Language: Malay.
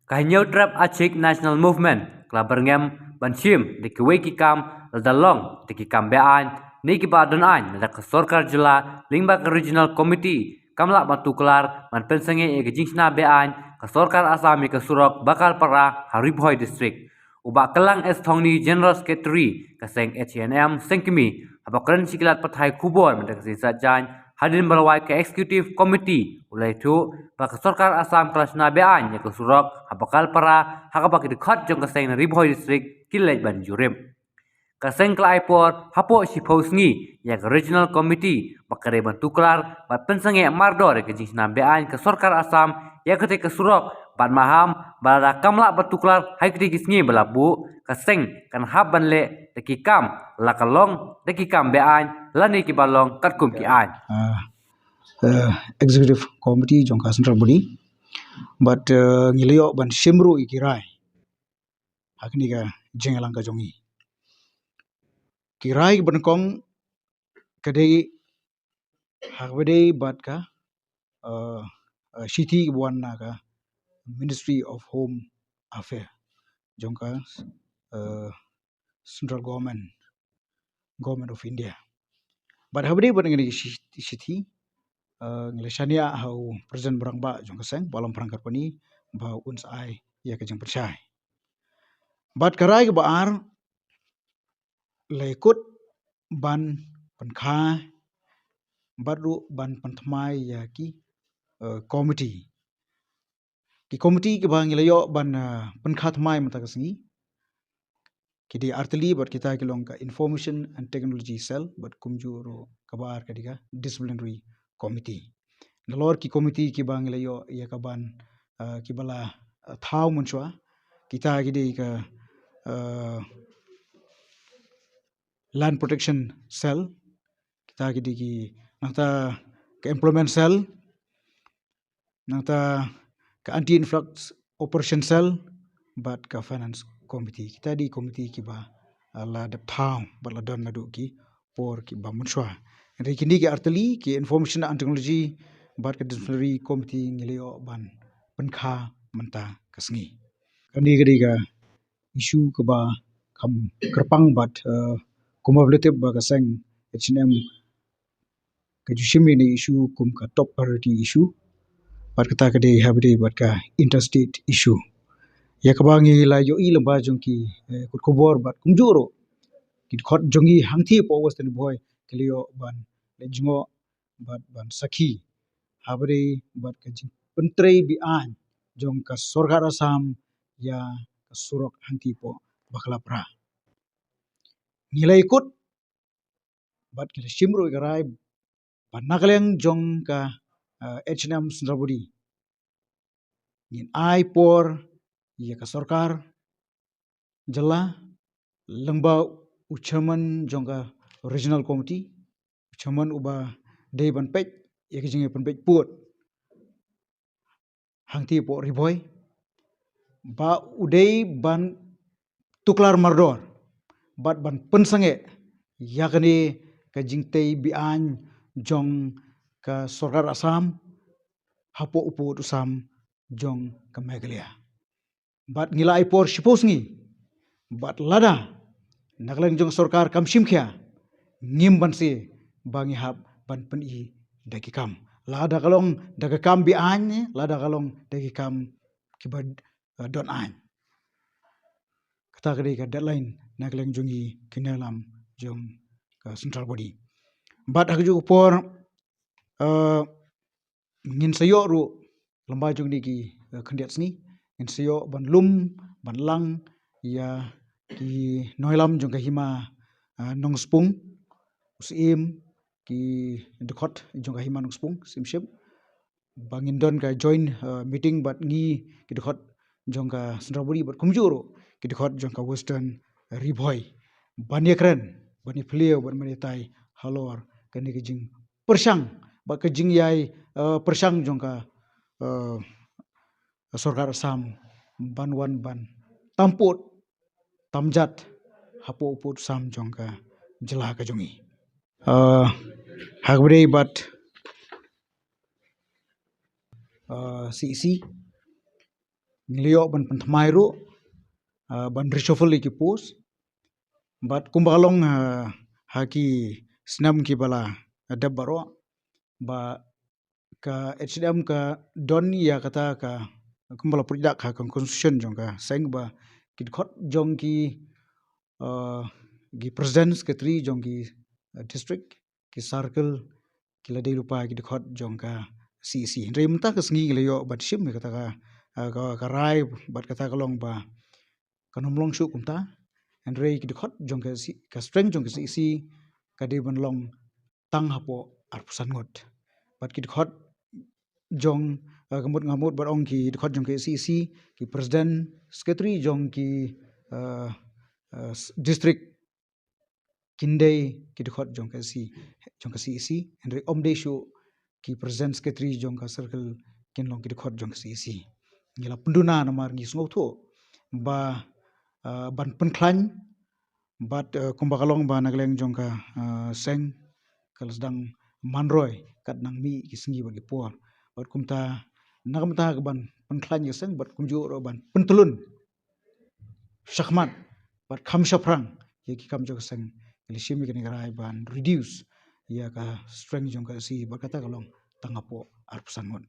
Kahinyo trap achik national movement klaberngem banshim de kiwe kikam ladalong de kikam bean ni kibadon an da sorkar jila lingba regional committee kamla matuklar man pensenge e gingsna bean ka sorkar asami ka surok bakal para haribhoi district uba kelang es thongni general secretary kaseng HNM sengkimi abakran sikilat pathai kubor mendak sisa jan hadin balawai ke executive committee ulai tu bak sorkar asam kelas nabean ya ke surok habakal para hakabak dikhot jong kaseng ribhoi district kilej banjurim kaseng kelai por hapo siposngi ya ke regional committee bakare bantuklar bat pensange mardor ke jing nabean ke sorkar asam ya ke surok ban maham balada kamla batuklar hai kiti gisngi belabu kaseng kan haban le dekikam lakalong dekikam bean lani kibalong katkum ki an executive committee jong ka central body but ngilio ban shimru ikirai hakni ka jengalang ka jongi kirai ban kong kadai hakbede bat ka city buan na ka ministry of home affair jong ka central government of India but habde ban ngini city ngeleshania hau presiden berangba jong kaseng balam perangkat pani ba uns ai ya ke jeng percaya bat karai ke baar lekut ban penkha baru ban pentmai ya ki committee ki committee ke bang layo ban penkha thmai mata kasengi kidi arteli bat kita kilong ka information and technology cell bat kumjuro kabar kadika disciplinary committee nalor ki committee ki bang layo ya kaban ki bala thau munchwa kita gidi ka land protection cell kita gidi ki nata ke employment cell nata ke anti influx operation cell bat ka finance committee kita di committee ki ba la de thau bat la don nadu ki por ki ba munchwa ri kini ki arteli ki information and technology bat ka disciplinary committee ngilio ban penkha menta kasngi kani gadi ka issue ke ba kam kerpang bat cumulative ba kaseng HNM ke jushimi ni issue kum ka top priority issue bat kata kade habde bat ka interstate issue ya kabangi la yo i lamba jongki kut kubor bat kumjuro kit khot jongi hangthi po western boy klio ban lejingo bat ban sakhi habre bat ka jing pentrei bi an jong ka sorgar asam ya ka surok hangthi po bakla pra nilai ikut bat kita shimro garai ban nakaleng jong ka HNM Sundrabudi ngin ai por ya ka sorkar jala lengba uchaman jong ka regional committee uchaman uba dei ban pej ya ka jinge ban pej puot hangti po riboy ba udei ban tuklar mardor bat ban pensange yakni ka jingtei bian jong ka sorkar asam hapo upo usam jong ka Meghalaya bat ngilai por shiposngi bat lada nakleng jong sorkar kam shimkhya ngim banse bangi hab ban peni dakikam lada kalong dakikam bian lada kalong dakikam kibad don an kata kade ka deadline nakleng jongi kinalam jong ka central body bat hakju por ngin sayo ru lamba jong ni ki khandiat sni ngin sayo ban lum ban lang ya ki noilam jong ka hima nong spung usim ki dekot jong ka hima nong spung simship bangin don ka join meeting bat ngi ki dekot jong ka central body bat kumjuro ki dekot jong ka western riboy banyakren bani pleo ban manitai halor kani kijing persang ba kijing yai persang jong ka sorkar asam banwan ban tamput tamjat hapo uput sam jong ka jela ka jongi hagbre bat CEC nglio ban pentmai ro ban reshuffle ki post but kumbalong haki snam ki bala adab baro ba ka HDM ka don ya kata ka kumbala project ka constitution jong ka seng ba kit khot jong ki gi president secretary jong ki district ki circle ki ladai lupa ki khot jong ka CC re mta ka sngi le yo bat shim kata ka rai bat kata ka long ba kanom long shu kumta and re ki khot jong ka strength jong ka CC ka de ban long tang hapo arpusan ngot bat ki khot jong ngamut bat ong ki khot jong ka CC ki president secretary jong ki district kindai ki khot jong ka CC and re omde shu ki president secretary jong ka circle kin long ki khot jong ka CC ngila penduna namar ngi sngo tho ba ban penklan bat kumbakalong ba nagleng jong ka seng kalasdang manroy kat nang mi ki sngi bagi por bat kumta nagamta ban penklan ya seng bat kumju ro ban pentulun syakmat bat kham shaprang ye ki kam jong seng lishim ki negara ban reduce ya ka strength jong ka si bat kata kalong tangapo arpusan ngot